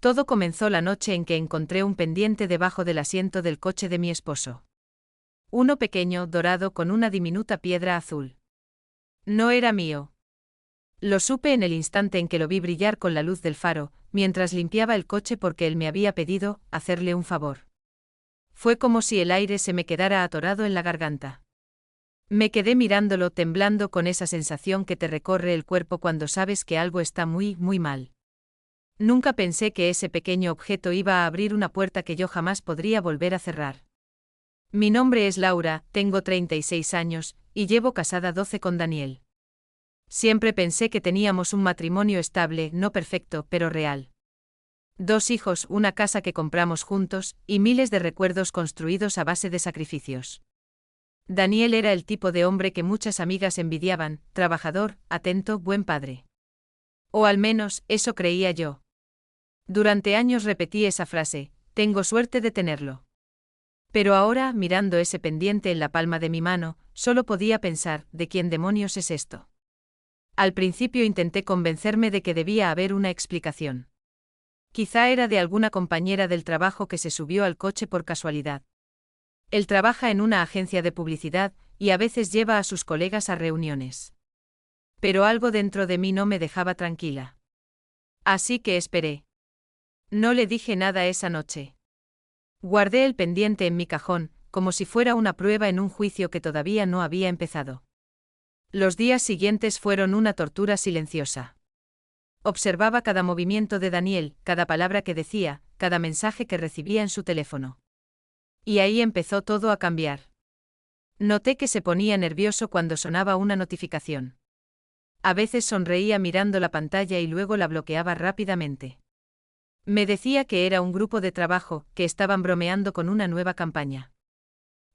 Todo comenzó la noche en que encontré un pendiente debajo del asiento del coche de mi esposo. Uno pequeño, dorado, con una diminuta piedra azul. No era mío. Lo supe en el instante en que lo vi brillar con la luz del faro, mientras limpiaba el coche porque él me había pedido hacerle un favor. Fue como si el aire se me quedara atorado en la garganta. Me quedé mirándolo, temblando, con esa sensación que te recorre el cuerpo cuando sabes que algo está muy, muy mal. Nunca pensé que ese pequeño objeto iba a abrir una puerta que yo jamás podría volver a cerrar. Mi nombre es Laura, tengo 36 años, y llevo casada 12 con Daniel. Siempre pensé que teníamos un matrimonio estable, no perfecto, pero real. 2 hijos, una casa que compramos juntos, y miles de recuerdos construidos a base de sacrificios. Daniel era el tipo de hombre que muchas amigas envidiaban, trabajador, atento, buen padre. O al menos, eso creía yo. Durante años repetí esa frase, tengo suerte de tenerlo. Pero ahora, mirando ese pendiente en la palma de mi mano, solo podía pensar, ¿de quién demonios es esto? Al principio intenté convencerme de que debía haber una explicación. Quizá era de alguna compañera del trabajo que se subió al coche por casualidad. Él trabaja en una agencia de publicidad, y a veces lleva a sus colegas a reuniones. Pero algo dentro de mí no me dejaba tranquila. Así que esperé. No le dije nada esa noche. Guardé el pendiente en mi cajón, como si fuera una prueba en un juicio que todavía no había empezado. Los días siguientes fueron una tortura silenciosa. Observaba cada movimiento de Daniel, cada palabra que decía, cada mensaje que recibía en su teléfono. Y ahí empezó todo a cambiar. Noté que se ponía nervioso cuando sonaba una notificación. A veces sonreía mirando la pantalla y luego la bloqueaba rápidamente. Me decía que era un grupo de trabajo, que estaban bromeando con una nueva campaña.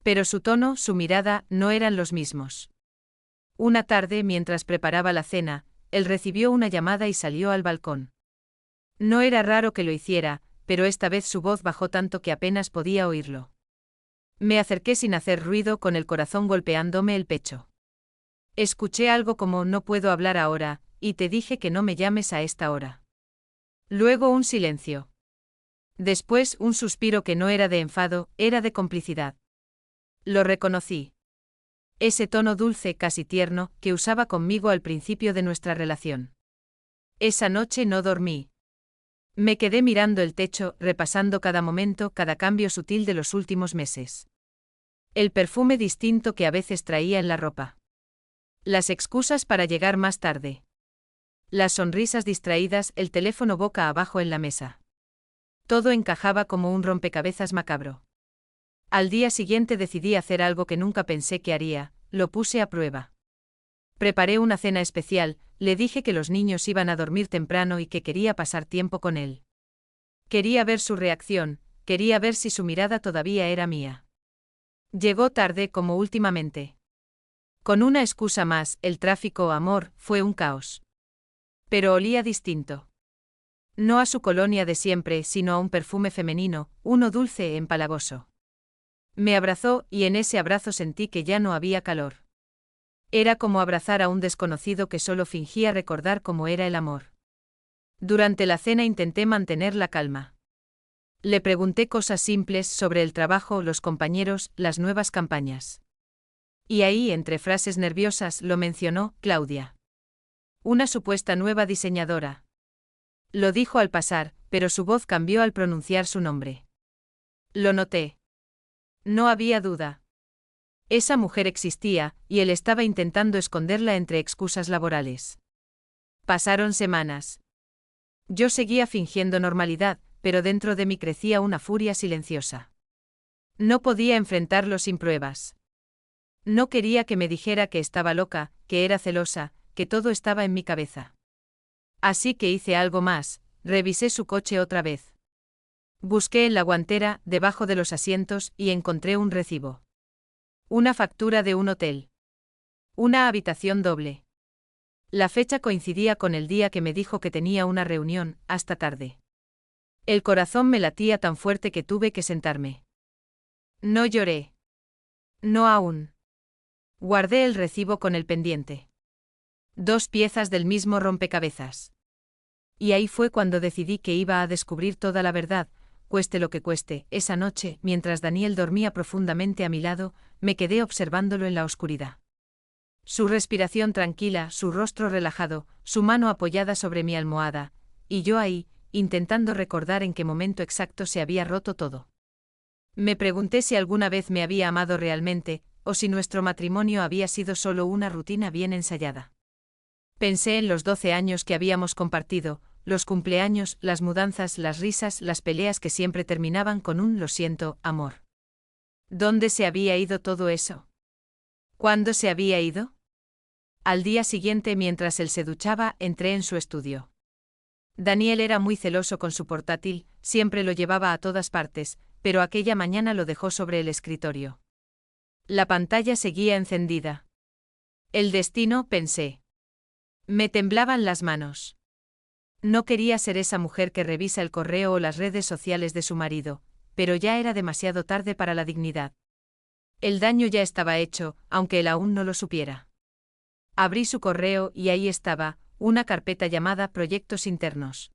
Pero su tono, su mirada, no eran los mismos. Una tarde, mientras preparaba la cena, él recibió una llamada y salió al balcón. No era raro que lo hiciera, pero esta vez su voz bajó tanto que apenas podía oírlo. Me acerqué sin hacer ruido, con el corazón golpeándome el pecho. Escuché algo como no puedo hablar ahora, y te dije que no me llames a esta hora. Luego un silencio. Después un suspiro que no era de enfado, era de complicidad. Lo reconocí. Ese tono dulce, casi tierno, que usaba conmigo al principio de nuestra relación. Esa noche no dormí. Me quedé mirando el techo, repasando cada momento, cada cambio sutil de los últimos meses. El perfume distinto que a veces traía en la ropa. Las excusas para llegar más tarde. Las sonrisas distraídas, el teléfono boca abajo en la mesa. Todo encajaba como un rompecabezas macabro. Al día siguiente decidí hacer algo que nunca pensé que haría, lo puse a prueba. Preparé una cena especial, le dije que los niños iban a dormir temprano y que quería pasar tiempo con él. Quería ver su reacción, quería ver si su mirada todavía era mía. Llegó tarde como últimamente. Con una excusa más, el tráfico, amor, fue un caos. Pero olía distinto. No a su colonia de siempre, sino a un perfume femenino, uno dulce e empalagoso. Me abrazó, y en ese abrazo sentí que ya no había calor. Era como abrazar a un desconocido que solo fingía recordar cómo era el amor. Durante la cena intenté mantener la calma. Le pregunté cosas simples sobre el trabajo, los compañeros, las nuevas campañas. Y ahí, entre frases nerviosas, lo mencionó, Claudia. Una supuesta nueva diseñadora. Lo dijo al pasar, pero su voz cambió al pronunciar su nombre. Lo noté. No había duda. Esa mujer existía, y él estaba intentando esconderla entre excusas laborales. Pasaron semanas. Yo seguía fingiendo normalidad, pero dentro de mí crecía una furia silenciosa. No podía enfrentarlo sin pruebas. No quería que me dijera que estaba loca, que era celosa, que todo estaba en mi cabeza. Así que hice algo más, revisé su coche otra vez. Busqué en la guantera, debajo de los asientos, y encontré un recibo. Una factura de un hotel. Una habitación doble. La fecha coincidía con el día que me dijo que tenía una reunión, hasta tarde. El corazón me latía tan fuerte que tuve que sentarme. No lloré. No aún. Guardé el recibo con el pendiente. 2 piezas del mismo rompecabezas. Y ahí fue cuando decidí que iba a descubrir toda la verdad, cueste lo que cueste. Esa noche, mientras Daniel dormía profundamente a mi lado, me quedé observándolo en la oscuridad. Su respiración tranquila, su rostro relajado, su mano apoyada sobre mi almohada, y yo ahí, intentando recordar en qué momento exacto se había roto todo. Me pregunté si alguna vez me había amado realmente, o si nuestro matrimonio había sido solo una rutina bien ensayada. Pensé en los 12 años que habíamos compartido, los cumpleaños, las mudanzas, las risas, las peleas que siempre terminaban con un "lo siento, amor". ¿Dónde se había ido todo eso? ¿Cuándo se había ido? Al día siguiente, mientras él se duchaba, entré en su estudio. Daniel era muy celoso con su portátil, siempre lo llevaba a todas partes, pero aquella mañana lo dejó sobre el escritorio. La pantalla seguía encendida. El destino, pensé. Me temblaban las manos. No quería ser esa mujer que revisa el correo o las redes sociales de su marido, pero ya era demasiado tarde para la dignidad. El daño ya estaba hecho, aunque él aún no lo supiera. Abrí su correo y ahí estaba, una carpeta llamada Proyectos Internos.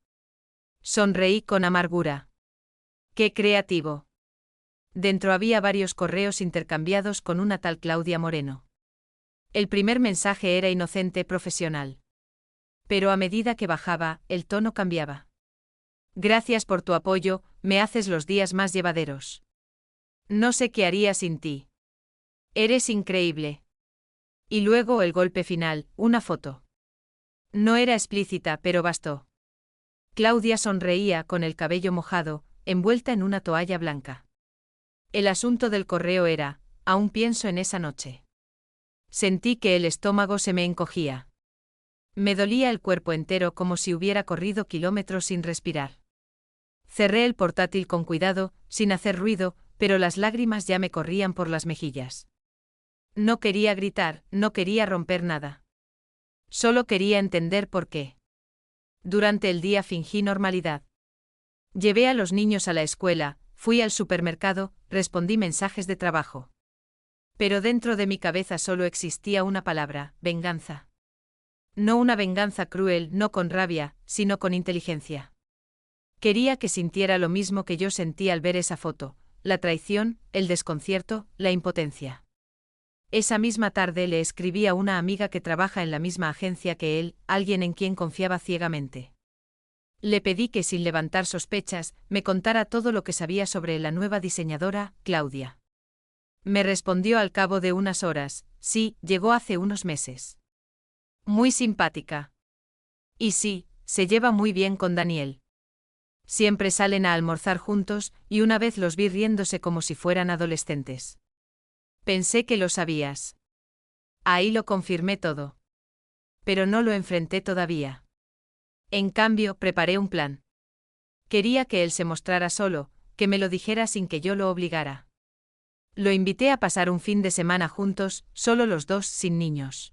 Sonreí con amargura. ¡Qué creativo! Dentro había varios correos intercambiados con una tal Claudia Moreno. El primer mensaje era inocente, profesional. Pero a medida que bajaba, el tono cambiaba. Gracias por tu apoyo, me haces los días más llevaderos. No sé qué haría sin ti. Eres increíble. Y luego el golpe final, una foto. No era explícita, pero bastó. Claudia sonreía con el cabello mojado, envuelta en una toalla blanca. El asunto del correo era, aún pienso en esa noche. Sentí que el estómago se me encogía. Me dolía el cuerpo entero como si hubiera corrido kilómetros sin respirar. Cerré el portátil con cuidado, sin hacer ruido, pero las lágrimas ya me corrían por las mejillas. No quería gritar, no quería romper nada. Solo quería entender por qué. Durante el día fingí normalidad. Llevé a los niños a la escuela, fui al supermercado, respondí mensajes de trabajo. Pero dentro de mi cabeza solo existía una palabra: venganza. No una venganza cruel, no con rabia, sino con inteligencia. Quería que sintiera lo mismo que yo sentí al ver esa foto, la traición, el desconcierto, la impotencia. Esa misma tarde le escribí a una amiga que trabaja en la misma agencia que él, alguien en quien confiaba ciegamente. Le pedí que, sin levantar sospechas, me contara todo lo que sabía sobre la nueva diseñadora, Claudia. Me respondió al cabo de unas horas: sí, llegó hace unos meses. Muy simpática. Y sí, se lleva muy bien con Daniel. Siempre salen a almorzar juntos, y una vez los vi riéndose como si fueran adolescentes. Pensé que lo sabías. Ahí lo confirmé todo. Pero no lo enfrenté todavía. En cambio, preparé un plan. Quería que él se mostrara solo, que me lo dijera sin que yo lo obligara. Lo invité a pasar un fin de semana juntos, solo los dos, sin niños.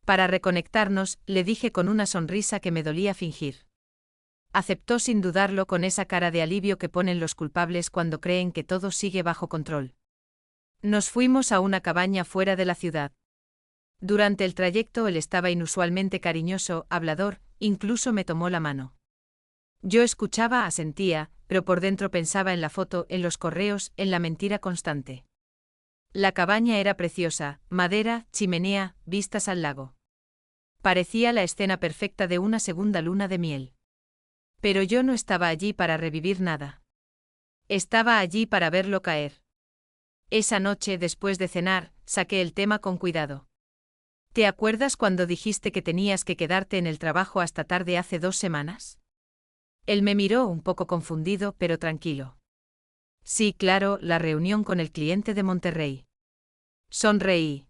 Para reconectarnos, le dije con una sonrisa que me dolía fingir. Aceptó sin dudarlo, con esa cara de alivio que ponen los culpables cuando creen que todo sigue bajo control. Nos fuimos a una cabaña fuera de la ciudad. Durante el trayecto él estaba inusualmente cariñoso, hablador, incluso me tomó la mano. Yo escuchaba, asentía, pero por dentro pensaba en la foto, en los correos, en la mentira constante. La cabaña era preciosa, madera, chimenea, vistas al lago. Parecía la escena perfecta de una segunda luna de miel. Pero yo no estaba allí para revivir nada. Estaba allí para verlo caer. Esa noche, después de cenar, saqué el tema con cuidado. ¿Te acuerdas cuando dijiste que tenías que quedarte en el trabajo hasta tarde hace 2 semanas? Él me miró un poco confundido, pero tranquilo. Sí, claro, la reunión con el cliente de Monterrey. Sonreí.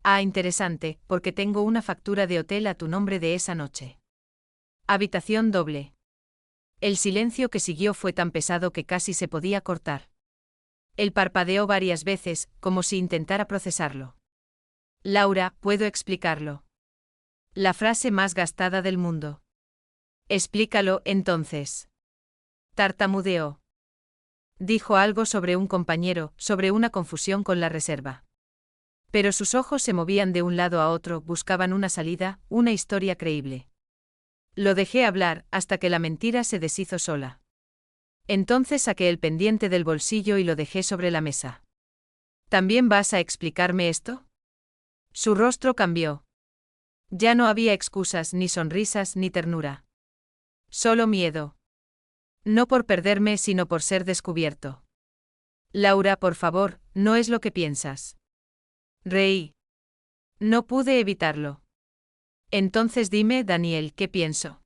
Ah, interesante, porque tengo una factura de hotel a tu nombre de esa noche. Habitación doble. El silencio que siguió fue tan pesado que casi se podía cortar. Él parpadeó varias veces, como si intentara procesarlo. Laura, puedo explicarlo. La frase más gastada del mundo. Explícalo, entonces. Tartamudeó. Dijo algo sobre un compañero, sobre una confusión con la reserva. Pero sus ojos se movían de un lado a otro, buscaban una salida, una historia creíble. Lo dejé hablar hasta que la mentira se deshizo sola. Entonces saqué el pendiente del bolsillo y lo dejé sobre la mesa. ¿También vas a explicarme esto? Su rostro cambió. Ya no había excusas, ni sonrisas, ni ternura. Solo miedo. No por perderme, sino por ser descubierto. Laura, por favor, no es lo que piensas. Reí. No pude evitarlo. Entonces dime, Daniel, ¿qué pienso?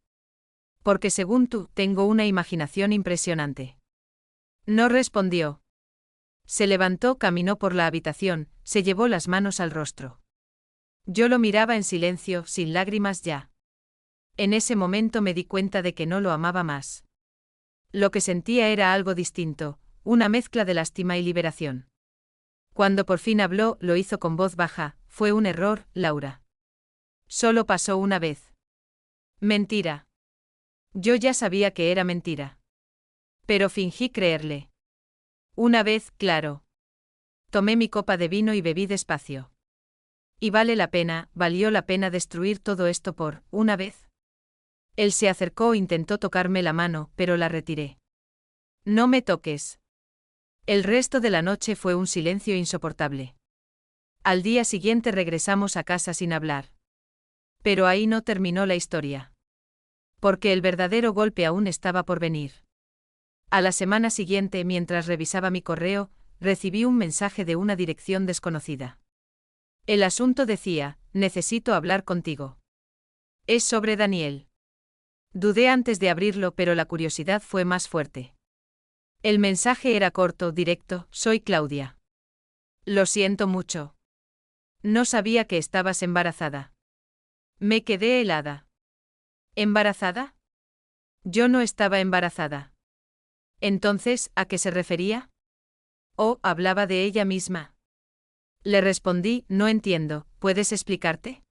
Porque según tú, tengo una imaginación impresionante. No respondió. Se levantó, caminó por la habitación, se llevó las manos al rostro. Yo lo miraba en silencio, sin lágrimas ya. En ese momento me di cuenta de que no lo amaba más. Lo que sentía era algo distinto, una mezcla de lástima y liberación. Cuando por fin habló, lo hizo con voz baja. Fue un error, Laura. Solo pasó una vez. Mentira. Yo ya sabía que era mentira. Pero fingí creerle. Una vez, claro. Tomé mi copa de vino y bebí despacio. Y valió la pena destruir todo esto por, una vez. Él se acercó e intentó tocarme la mano, pero la retiré. No me toques. El resto de la noche fue un silencio insoportable. Al día siguiente regresamos a casa sin hablar. Pero ahí no terminó la historia. Porque el verdadero golpe aún estaba por venir. A la semana siguiente, mientras revisaba mi correo, recibí un mensaje de una dirección desconocida. El asunto decía: necesito hablar contigo. Es sobre Daniel. Dudé antes de abrirlo, pero la curiosidad fue más fuerte. El mensaje era corto, directo: soy Claudia. Lo siento mucho. No sabía que estabas embarazada. Me quedé helada. ¿Embarazada? Yo no estaba embarazada. Entonces, ¿a qué se refería? ¿O hablaba de ella misma? Le respondí: no entiendo, ¿puedes explicarte?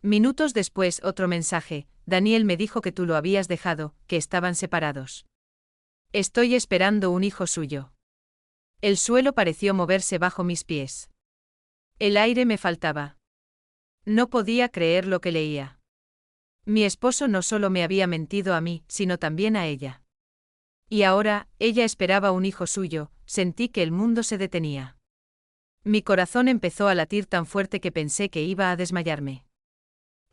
Minutos después, otro mensaje: Daniel me dijo que tú lo habías dejado, que estaban separados. Estoy esperando un hijo suyo. El suelo pareció moverse bajo mis pies. El aire me faltaba. No podía creer lo que leía. Mi esposo no solo me había mentido a mí, sino también a ella. Y ahora, ella esperaba un hijo suyo. Sentí que el mundo se detenía. Mi corazón empezó a latir tan fuerte que pensé que iba a desmayarme.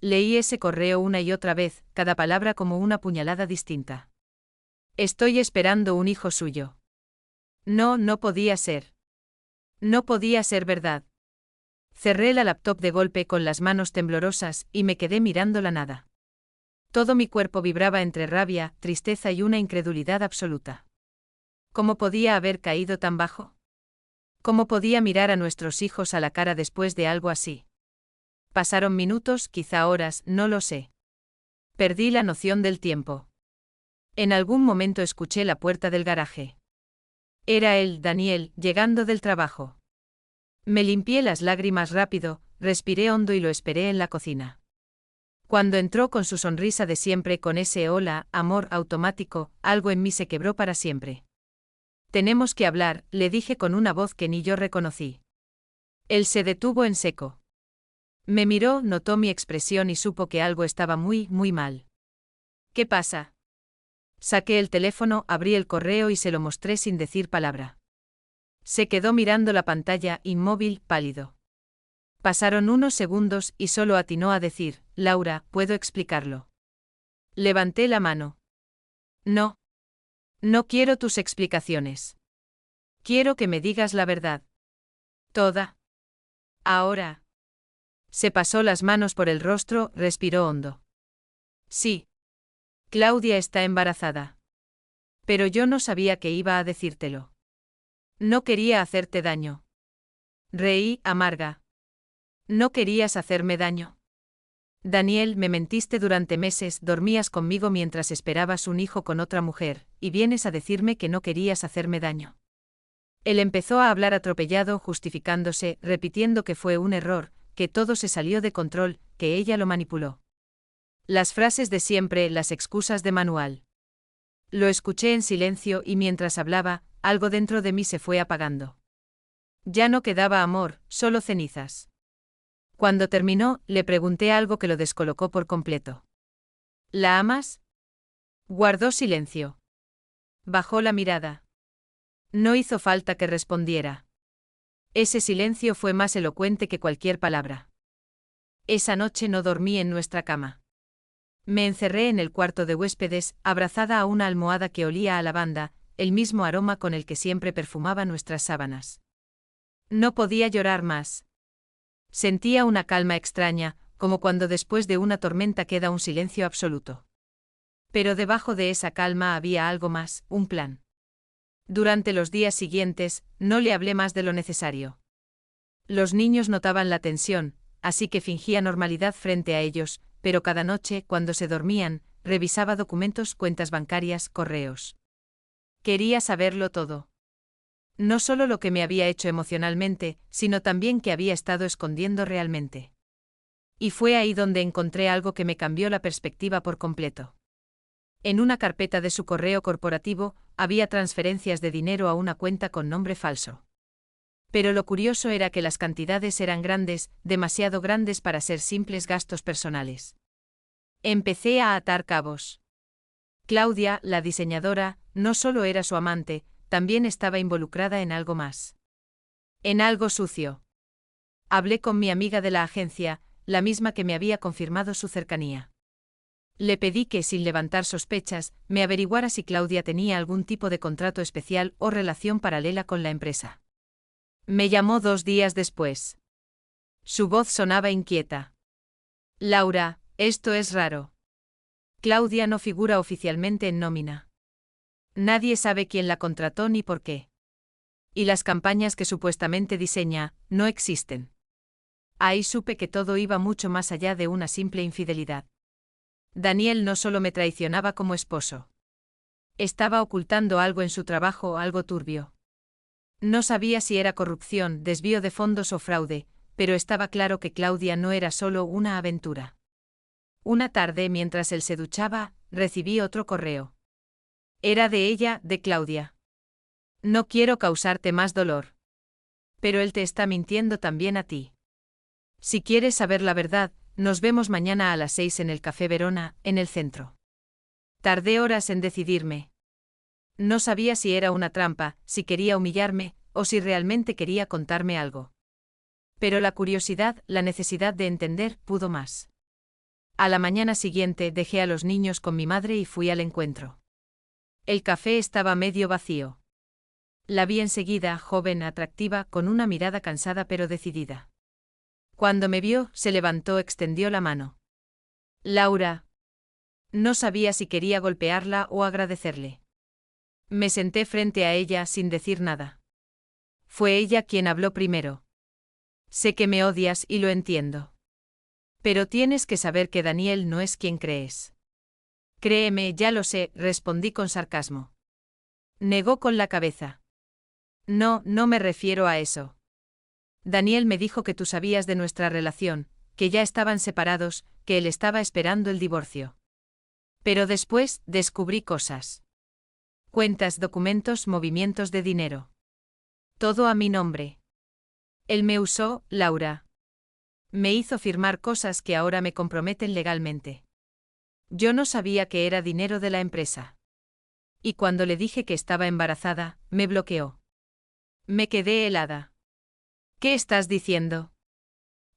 Leí ese correo una y otra vez, cada palabra como una puñalada distinta. Estoy esperando un hijo suyo. No, no podía ser. No podía ser verdad. Cerré la laptop de golpe con las manos temblorosas y me quedé mirando la nada. Todo mi cuerpo vibraba entre rabia, tristeza y una incredulidad absoluta. ¿Cómo podía haber caído tan bajo? ¿Cómo podía mirar a nuestros hijos a la cara después de algo así? Pasaron minutos, quizá horas, no lo sé. Perdí la noción del tiempo. En algún momento escuché la puerta del garaje. Era él, Daniel, llegando del trabajo. Me limpié las lágrimas rápido, respiré hondo y lo esperé en la cocina. Cuando entró con su sonrisa de siempre, con ese hola, amor automático, algo en mí se quebró para siempre. Tenemos que hablar, le dije con una voz que ni yo reconocí. Él se detuvo en seco. Me miró, notó mi expresión y supo que algo estaba muy, muy mal. ¿Qué pasa? Saqué el teléfono, abrí el correo y se lo mostré sin decir palabra. Se quedó mirando la pantalla, inmóvil, pálido. Pasaron unos segundos y solo atinó a decir: Laura, ¿puedo explicarlo? Levanté la mano. No. No quiero tus explicaciones. Quiero que me digas la verdad. Toda. Ahora. Se pasó las manos por el rostro, respiró hondo. Sí. Claudia está embarazada. Pero yo no sabía que iba a decírtelo. No quería hacerte daño. Reí, amarga. ¿No querías hacerme daño? Daniel, me mentiste durante meses, dormías conmigo mientras esperabas un hijo con otra mujer, y vienes a decirme que no querías hacerme daño. Él empezó a hablar atropellado, justificándose, repitiendo que fue un error, que todo se salió de control, que ella lo manipuló. Las frases de siempre, las excusas de manual. Lo escuché en silencio y mientras hablaba, algo dentro de mí se fue apagando. Ya no quedaba amor, solo cenizas. Cuando terminó, le pregunté algo que lo descolocó por completo. ¿La amas? Guardó silencio. Bajó la mirada. No hizo falta que respondiera. Ese silencio fue más elocuente que cualquier palabra. Esa noche no dormí en nuestra cama. Me encerré en el cuarto de huéspedes, abrazada a una almohada que olía a lavanda, el mismo aroma con el que siempre perfumaba nuestras sábanas. No podía llorar más. Sentía una calma extraña, como cuando después de una tormenta queda un silencio absoluto. Pero debajo de esa calma había algo más, un plan. Durante los días siguientes, no le hablé más de lo necesario. Los niños notaban la tensión, así que fingía normalidad frente a ellos, pero cada noche, cuando se dormían, revisaba documentos, cuentas bancarias, correos. Quería saberlo todo. No solo lo que me había hecho emocionalmente, sino también qué había estado escondiendo realmente. Y fue ahí donde encontré algo que me cambió la perspectiva por completo. En una carpeta de su correo corporativo, había transferencias de dinero a una cuenta con nombre falso. Pero lo curioso era que las cantidades eran grandes, demasiado grandes para ser simples gastos personales. Empecé a atar cabos. Claudia, la diseñadora, no solo era su amante, también estaba involucrada en algo más. En algo sucio. Hablé con mi amiga de la agencia, la misma que me había confirmado su cercanía. Le pedí que, sin levantar sospechas, me averiguara si Claudia tenía algún tipo de contrato especial o relación paralela con la empresa. Me llamó 2 días después. Su voz sonaba inquieta. Laura, esto es raro. Claudia no figura oficialmente en nómina. Nadie sabe quién la contrató ni por qué. Y las campañas que supuestamente diseña, no existen. Ahí supe que todo iba mucho más allá de una simple infidelidad. Daniel no solo me traicionaba como esposo. Estaba ocultando algo en su trabajo, algo turbio. No sabía si era corrupción, desvío de fondos o fraude, pero estaba claro que Claudia no era solo una aventura. Una tarde, mientras él se duchaba, recibí otro correo. Era de ella, de Claudia. No quiero causarte más dolor. Pero él te está mintiendo también a ti. Si quieres saber la verdad, nos vemos mañana a las 6 en el Café Verona, en el centro. Tardé horas en decidirme. No sabía si era una trampa, si quería humillarme, o si realmente quería contarme algo. Pero la curiosidad, la necesidad de entender, pudo más. A la mañana siguiente dejé a los niños con mi madre y fui al encuentro. El café estaba medio vacío. La vi enseguida, joven, atractiva, con una mirada cansada pero decidida. Cuando me vio, se levantó, extendió la mano. Laura. No sabía si quería golpearla o agradecerle. Me senté frente a ella sin decir nada. Fue ella quien habló primero. Sé que me odias y lo entiendo. Pero tienes que saber que Daniel no es quien crees. Créeme, ya lo sé, respondí con sarcasmo. Negó con la cabeza. No, no me refiero a eso. Daniel me dijo que tú sabías de nuestra relación, que ya estaban separados, que él estaba esperando el divorcio. Pero después, descubrí cosas. Cuentas, documentos, movimientos de dinero. Todo a mi nombre. Él me usó, Laura. Me hizo firmar cosas que ahora me comprometen legalmente. Yo no sabía que era dinero de la empresa. Y cuando le dije que estaba embarazada, me bloqueó. Me quedé helada. ¿Qué estás diciendo?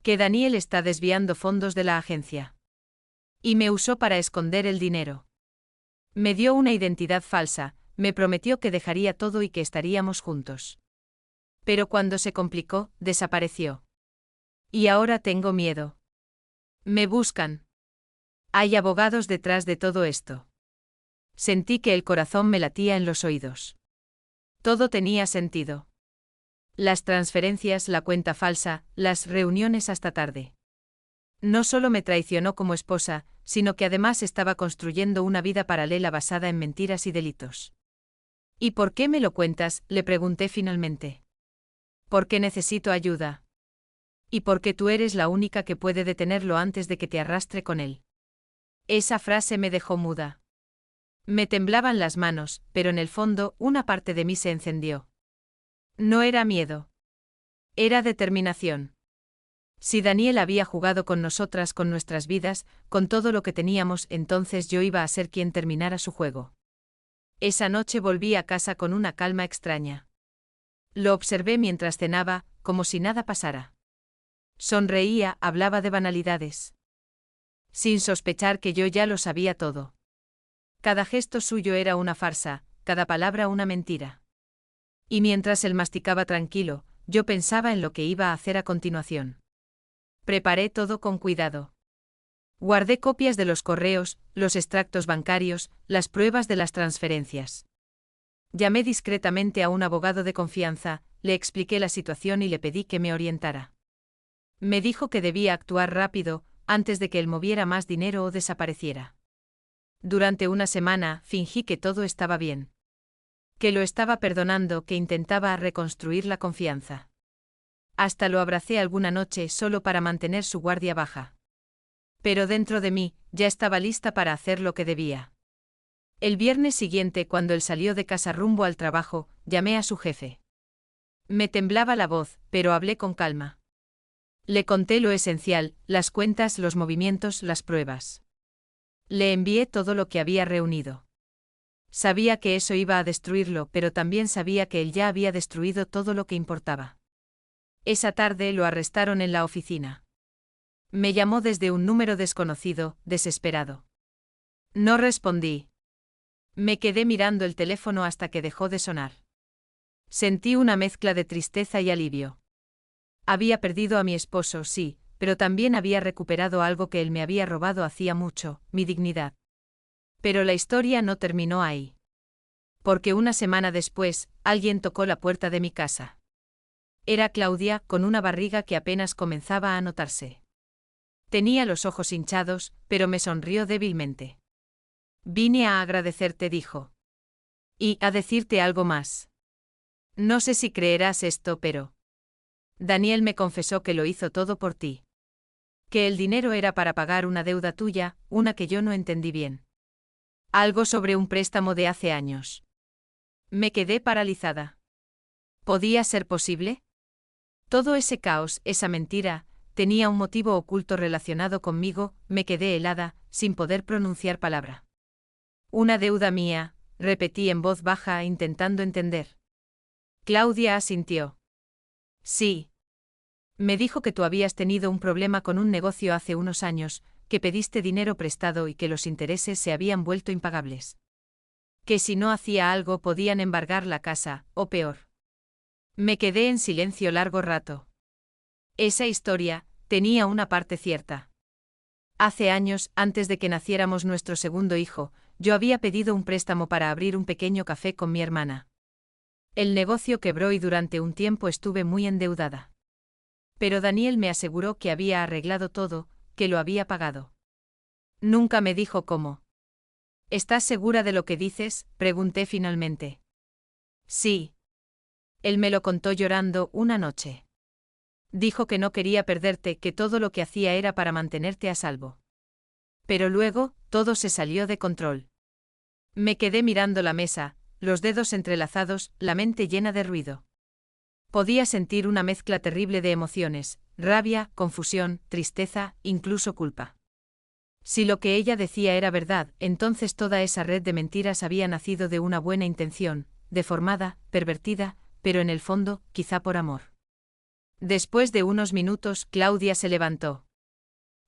Que Daniel está desviando fondos de la agencia. Y me usó para esconder el dinero. Me dio una identidad falsa, me prometió que dejaría todo y que estaríamos juntos. Pero cuando se complicó, desapareció. Y ahora tengo miedo. Me buscan. Hay abogados detrás de todo esto. Sentí que el corazón me latía en los oídos. Todo tenía sentido. Las transferencias, la cuenta falsa, las reuniones hasta tarde. No solo me traicionó como esposa, sino que además estaba construyendo una vida paralela basada en mentiras y delitos. ¿Y por qué me lo cuentas?, le pregunté finalmente. Porque necesito ayuda. Y porque tú eres la única que puede detenerlo antes de que te arrastre con él. Esa frase me dejó muda. Me temblaban las manos, pero en el fondo, una parte de mí se encendió. No era miedo. Era determinación. Si Daniel había jugado con nosotras, con nuestras vidas, con todo lo que teníamos, entonces yo iba a ser quien terminara su juego. Esa noche volví a casa con una calma extraña. Lo observé mientras cenaba, como si nada pasara. Sonreía, hablaba de banalidades. Sin sospechar que yo ya lo sabía todo. Cada gesto suyo era una farsa, cada palabra una mentira. Y mientras él masticaba tranquilo, yo pensaba en lo que iba a hacer a continuación. Preparé todo con cuidado. Guardé copias de los correos, los extractos bancarios, las pruebas de las transferencias. Llamé discretamente a un abogado de confianza, le expliqué la situación y le pedí que me orientara. Me dijo que debía actuar rápido, antes de que él moviera más dinero o desapareciera. Durante una semana, fingí que todo estaba bien. Que lo estaba perdonando, que intentaba reconstruir la confianza. Hasta lo abracé alguna noche solo para mantener su guardia baja. Pero dentro de mí, ya estaba lista para hacer lo que debía. El viernes siguiente, cuando él salió de casa rumbo al trabajo, llamé a su jefe. Me temblaba la voz, pero hablé con calma. Le conté lo esencial, las cuentas, los movimientos, las pruebas. Le envié todo lo que había reunido. Sabía que eso iba a destruirlo, pero también sabía que él ya había destruido todo lo que importaba. Esa tarde lo arrestaron en la oficina. Me llamó desde un número desconocido, desesperado. No respondí. Me quedé mirando el teléfono hasta que dejó de sonar. Sentí una mezcla de tristeza y alivio. Había perdido a mi esposo, sí, pero también había recuperado algo que él me había robado hacía mucho, mi dignidad. Pero la historia no terminó ahí. Porque una semana después, alguien tocó la puerta de mi casa. Era Claudia, con una barriga que apenas comenzaba a notarse. Tenía los ojos hinchados, pero me sonrió débilmente. Vine a agradecerte, dijo. Y a decirte algo más. No sé si creerás esto, pero Daniel me confesó que lo hizo todo por ti. Que el dinero era para pagar una deuda tuya, una que yo no entendí bien. Algo sobre un préstamo de hace años. Me quedé paralizada. ¿Podía ser posible? Todo ese caos, esa mentira, tenía un motivo oculto relacionado conmigo. Me quedé helada, sin poder pronunciar palabra. Una deuda mía, repetí en voz baja, intentando entender. Claudia asintió. Sí. Me dijo que tú habías tenido un problema con un negocio hace unos años, que pediste dinero prestado y que los intereses se habían vuelto impagables. Que si no hacía algo podían embargar la casa, o peor. Me quedé en silencio largo rato. Esa historia tenía una parte cierta. Hace años, antes de que naciéramos nuestro segundo hijo, yo había pedido un préstamo para abrir un pequeño café con mi hermana. El negocio quebró y durante un tiempo estuve muy endeudada. Pero Daniel me aseguró que había arreglado todo, que lo había pagado. Nunca me dijo cómo. ¿Estás segura de lo que dices?, pregunté finalmente. Sí. Él me lo contó llorando una noche. Dijo que no quería perderte, que todo lo que hacía era para mantenerte a salvo. Pero luego, todo se salió de control. Me quedé mirando la mesa, los dedos entrelazados, la mente llena de ruido. Podía sentir una mezcla terrible de emociones, rabia, confusión, tristeza, incluso culpa. Si lo que ella decía era verdad, entonces toda esa red de mentiras había nacido de una buena intención, deformada, pervertida, pero en el fondo, quizá por amor. Después de unos minutos, Claudia se levantó.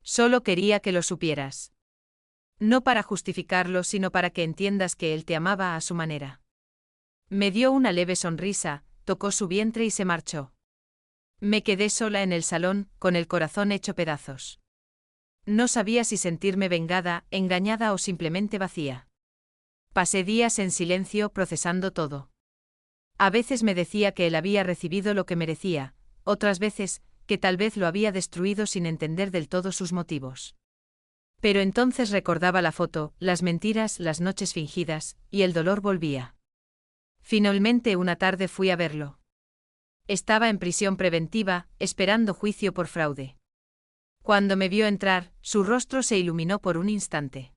Solo quería que lo supieras. No para justificarlo, sino para que entiendas que él te amaba a su manera. Me dio una leve sonrisa, tocó su vientre y se marchó. Me quedé sola en el salón, con el corazón hecho pedazos. No sabía si sentirme vengada, engañada o simplemente vacía. Pasé días en silencio procesando todo. A veces me decía que él había recibido lo que merecía, otras veces, que tal vez lo había destruido sin entender del todo sus motivos. Pero entonces recordaba la foto, las mentiras, las noches fingidas, y el dolor volvía. Finalmente una tarde fui a verlo. Estaba en prisión preventiva, esperando juicio por fraude. Cuando me vio entrar, su rostro se iluminó por un instante.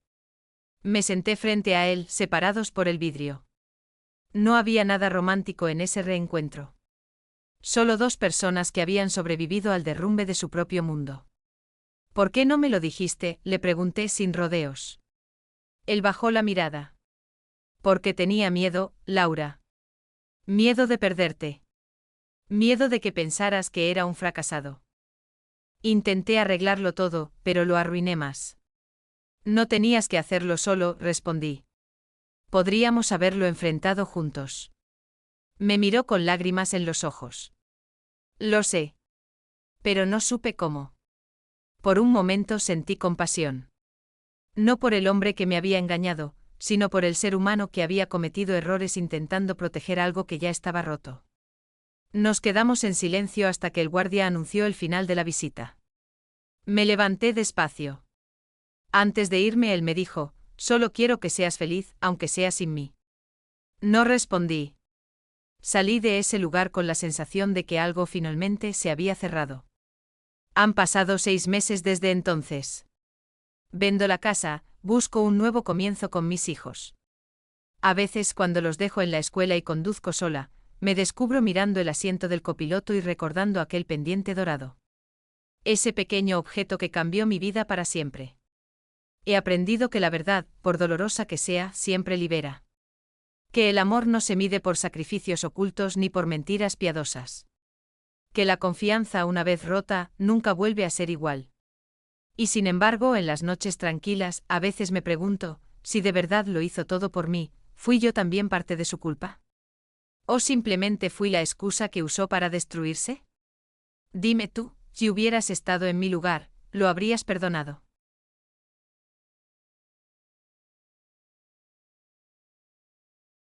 Me senté frente a él, separados por el vidrio. No había nada romántico en ese reencuentro. Solo 2 personas que habían sobrevivido al derrumbe de su propio mundo. ¿Por qué no me lo dijiste?, le pregunté sin rodeos. Él bajó la mirada. Porque tenía miedo, Laura. Miedo de perderte. Miedo de que pensaras que era un fracasado. Intenté arreglarlo todo, pero lo arruiné más. No tenías que hacerlo solo, respondí. Podríamos haberlo enfrentado juntos. Me miró con lágrimas en los ojos. Lo sé. Pero no supe cómo. Por un momento sentí compasión. No por el hombre que me había engañado, sino por el ser humano que había cometido errores intentando proteger algo que ya estaba roto. Nos quedamos en silencio hasta que el guardia anunció el final de la visita. Me levanté despacio. Antes de irme él me dijo, solo quiero que seas feliz, aunque sea sin mí. No respondí. Salí de ese lugar con la sensación de que algo finalmente se había cerrado. Han pasado 6 meses desde entonces. Vendo la casa, busco un nuevo comienzo con mis hijos. A veces cuando los dejo en la escuela y conduzco sola, me descubro mirando el asiento del copiloto y recordando aquel pendiente dorado. Ese pequeño objeto que cambió mi vida para siempre. He aprendido que la verdad, por dolorosa que sea, siempre libera. Que el amor no se mide por sacrificios ocultos ni por mentiras piadosas. Que la confianza, una vez rota, nunca vuelve a ser igual. Y sin embargo, en las noches tranquilas, a veces me pregunto, si de verdad lo hizo todo por mí, ¿fui yo también parte de su culpa? ¿O simplemente fui la excusa que usó para destruirse? Dime tú, si hubieras estado en mi lugar, ¿lo habrías perdonado?